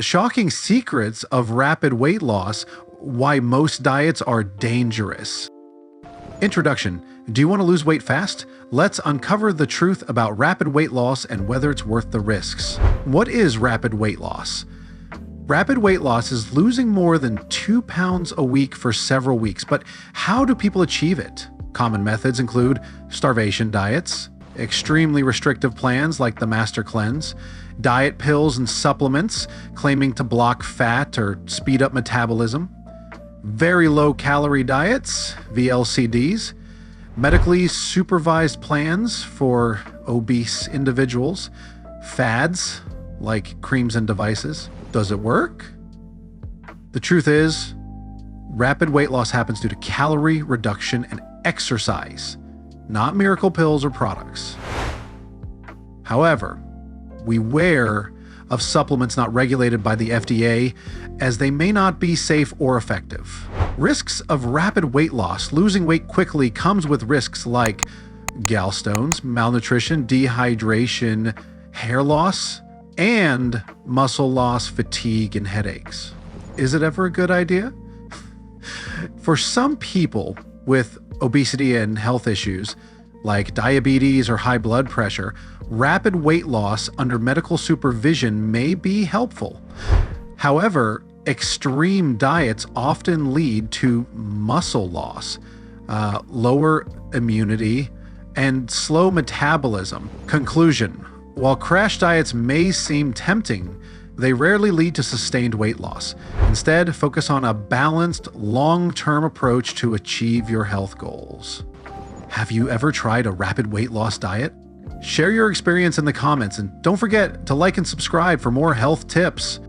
Shocking secrets of rapid weight loss, why most diets are dangerous. Introduction. Do you want to lose weight fast? Let's uncover the truth about rapid weight loss and whether it's worth the risks. What is rapid weight loss? Rapid weight loss is losing more than 2 pounds a week for several weeks, but how do people achieve it? Common methods include starvation diets, extremely restrictive plans like the Master Cleanse, diet pills and supplements claiming to block fat or speed up metabolism, very low-calorie diets, VLCDs, medically supervised plans for obese individuals, fads like creams and devices. Does it work? The truth is, rapid weight loss happens due to calorie reduction and exercise, not miracle pills or products. However, beware of supplements not regulated by the FDA, as they may not be safe or effective. Risks of rapid weight loss. Losing weight quickly comes with risks like gallstones, malnutrition, dehydration, hair loss, and muscle loss, fatigue, and headaches. Is it ever a good idea? For some people with obesity and health issues, like diabetes or high blood pressure, rapid weight loss under medical supervision may be helpful. However, extreme diets often lead to muscle loss, lower immunity, and slow metabolism. Conclusion: while crash diets may seem tempting, they rarely lead to sustained weight loss. Instead, focus on a balanced, long-term approach to achieve your health goals. Have you ever tried a rapid weight loss diet? Share your experience in the comments, and don't forget to like and subscribe for more health tips.